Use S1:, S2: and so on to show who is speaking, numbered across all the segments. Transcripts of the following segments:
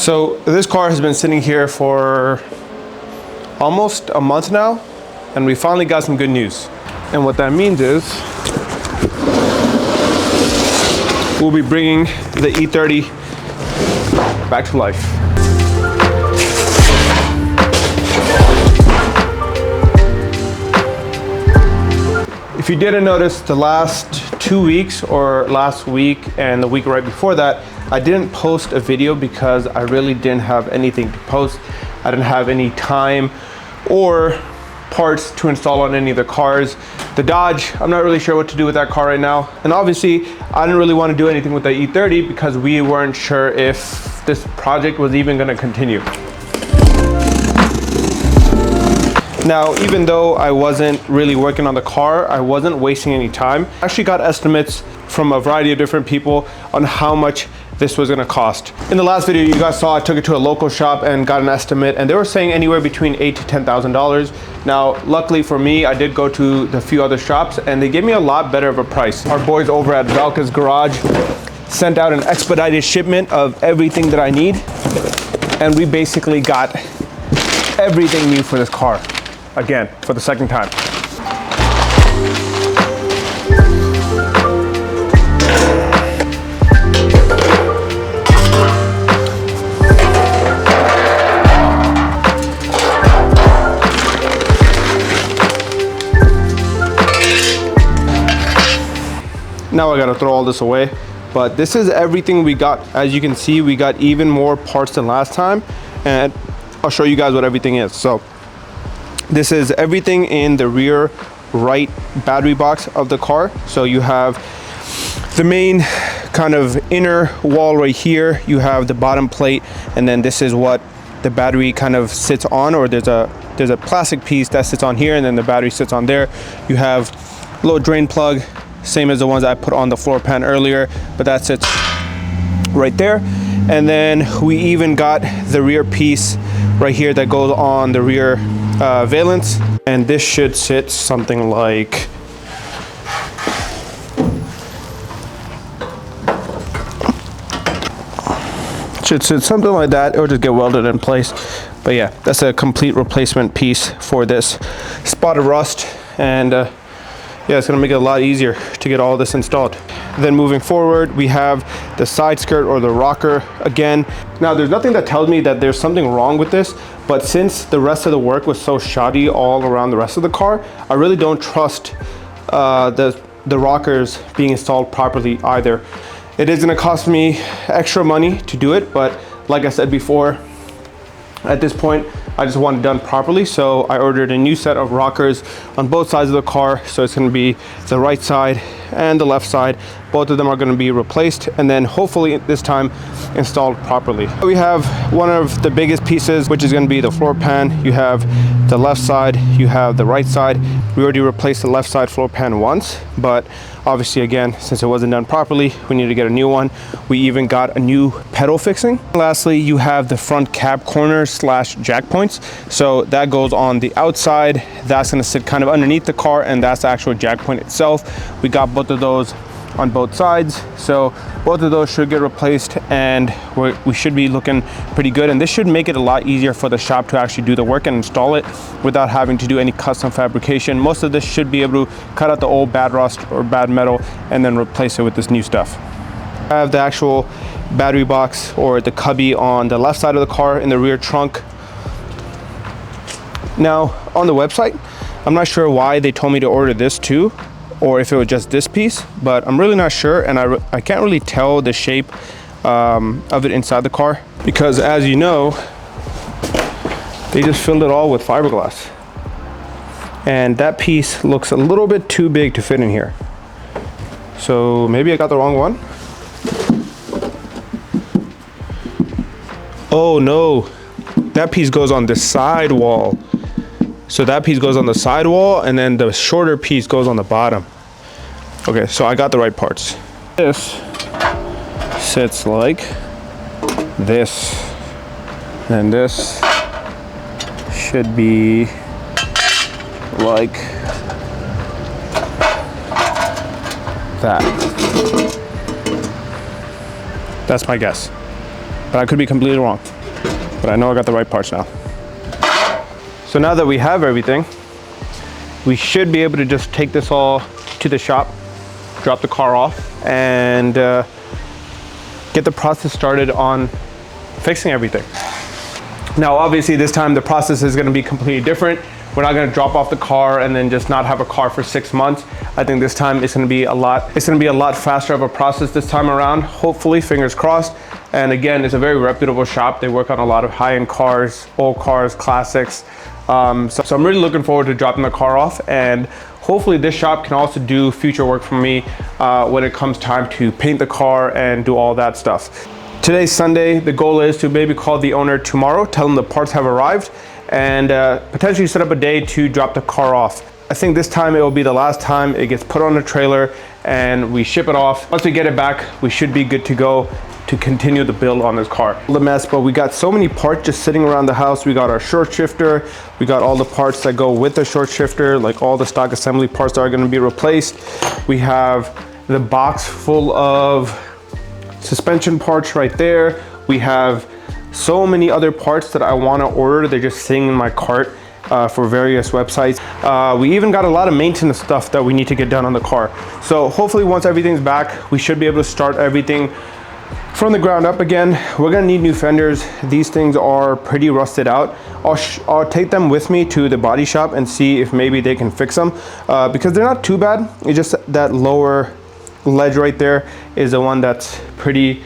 S1: So this car has been sitting here for almost a month now, and we finally got some good news. And what that means is we'll be bringing the E30 back to life. If you didn't notice, the last 2 weeks, or last week and the week right before that, I didn't post a video because I really didn't have anything to post. I didn't have any time or parts to install on any of the cars. The Dodge, I'm not really sure what to do with that car right now. And obviously, I didn't really want to do anything with the E30 because we weren't sure if this project was even going to continue. Now, even though I wasn't really working on the car, I wasn't wasting any time. I actually got estimates from a variety of different people on how much this was gonna cost. In the last video you guys saw, I took it to a local shop and got an estimate, and they were saying anywhere between $8,000 to $10,000. Now, luckily for me, I did go to the few other shops and they gave me a lot better of a price. Our boys over at Valka's Garage sent out an expedited shipment of everything that I need, and we basically got everything new for this car. Again, for the second time. Now I gotta throw all this away, but this is everything we got. As you can see, we got even more parts than last time, and I'll show you guys what everything is. So this is everything in the rear right battery box of the car. So you have the main kind of inner wall right here. You have the bottom plate, and then this is what the battery kind of sits on, or there's a plastic piece that sits on here, and then the battery sits on there. You have a little drain plug, same as the ones I put on the floor pan earlier, but that sits right there. And then we even got the rear piece right here that goes on the rear valence, and this should sit something like something like that, or just get welded in place. But yeah, that's a complete replacement piece for this spot of rust, and yeah, it's gonna make it a lot easier to get all this installed. Then moving forward, we have the side skirt or the rocker again. Now, there's nothing that tells me that there's something wrong with this, but since the rest of the work was so shoddy all around the rest of the car, I really don't trust the rockers being installed properly either. It is gonna cost me extra money to do it, but like I said before, at this point, I just want it done properly. So I ordered a new set of rockers on both sides of the car. So it's gonna be the right side and the left side. Both of them are gonna be replaced, and then hopefully this time installed properly. We have one of the biggest pieces, which is gonna be the floor pan. You have the left side, you have the right side. We already replaced the left side floor pan once, but obviously, again, since it wasn't done properly, we need to get a new one. We even got a new pedal fixing. Lastly, you have the front cab corners / jack points. So that goes on the outside. That's gonna sit kind of underneath the car, and that's the actual jack point itself. We got both of those on both sides, so both of those should get replaced, and we should be looking pretty good. And this should make it a lot easier for the shop to actually do the work and install it without having to do any custom fabrication. Most of this should be able to cut out the old bad rust or bad metal and then replace it with this new stuff. I have the actual battery box or the cubby on the left side of the car in the rear trunk. Now, on the website, I'm not sure why they told me to order this too, or if it was just this piece, but I'm really not sure, and I can't really tell the shape of it inside the car, because as you know, they just filled it all with fiberglass, and that piece looks a little bit too big to fit in here. So maybe I got the wrong one. Oh no, that piece goes on the side wall. So that piece goes on the side wall, and then the shorter piece goes on the bottom. Okay, so I got the right parts. This sits like this, and this should be like that. That's my guess, but I could be completely wrong. but I know I got the right parts now. So now that we have everything, we should be able to just take this all to the shop, drop the car off, and get the process started on fixing everything. Now, obviously this time the process is gonna be completely different. We're not gonna drop off the car and then just not have a car for 6 months. I think this time it's gonna be a lot faster of a process this time around. Hopefully, fingers crossed. And again, it's a very reputable shop. They work on a lot of high-end cars, old cars, classics. So I'm really looking forward to dropping the car off, and hopefully this shop can also do future work for me when it comes time to paint the car and do all that stuff. Today's Sunday. The goal is to maybe call the owner tomorrow, tell them the parts have arrived, and potentially set up a day to drop the car off. I think this time it will be the last time it gets put on a trailer and we ship it off. Once we get it back, we should be good to go to continue the build on this car. The mess, but we got so many parts just sitting around the house. We got our short shifter, we got all the parts that go with the short shifter, like all the stock assembly parts that are gonna be replaced. We have the box full of suspension parts right there. We have so many other parts that I want to order. They're just sitting in my cart for various websites. We even got a lot of maintenance stuff that we need to get done on the car. So hopefully once everything's back, we should be able to start everything from the ground up again. We're gonna need new fenders. These things are pretty rusted out. I'll take them with me to the body shop and see if maybe they can fix them because they're not too bad. It's just that lower ledge right there is the one that's pretty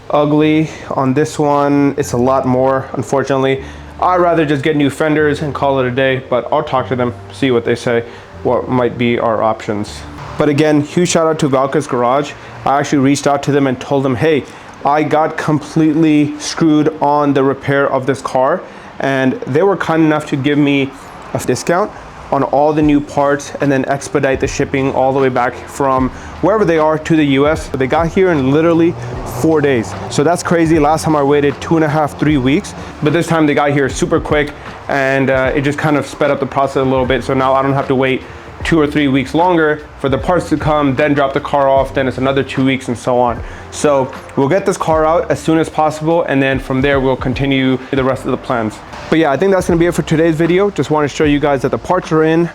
S1: ugly. On this one, it's a lot more, unfortunately. I'd rather just get new fenders and call it a day, but I'll talk to them, see what they say, what might be our options. But again, huge shout out to Valka's Garage. I actually reached out to them and told them, hey, I got completely screwed on the repair of this car, and they were kind enough to give me a discount on all the new parts and then expedite the shipping all the way back from wherever they are to the US. They got here in literally 4 days. So that's crazy. Last time I waited 2.5, 3 weeks, but this time they got here super quick, and it just kind of sped up the process a little bit. So now I don't have to wait 2 or 3 weeks longer for the parts to come, then drop the car off, then it's another 2 weeks and so on. So we'll get this car out as soon as possible, and then from there we'll continue the rest of the plans. But yeah, I think that's gonna be it for today's video. Just want to show you guys that the parts are in,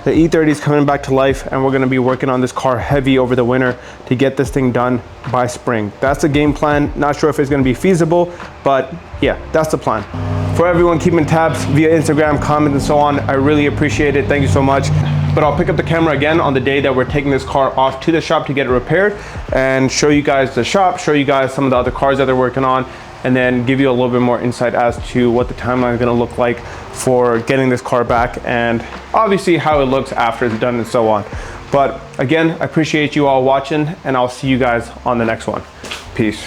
S1: the E30 is coming back to life, and we're gonna be working on this car heavy over the winter to get this thing done by spring. That's the game plan. Not sure if it's gonna be feasible, but yeah, that's the plan. For everyone keeping tabs via Instagram, comments, and so on, I really appreciate it. Thank you so much. But I'll pick up the camera again on the day that we're taking this car off to the shop to get it repaired and show you guys the shop, show you guys some of the other cars that they're working on, and then give you a little bit more insight as to what the timeline is gonna look like for getting this car back, and obviously how it looks after it's done and so on. But again, I appreciate you all watching, and I'll see you guys on the next one. Peace.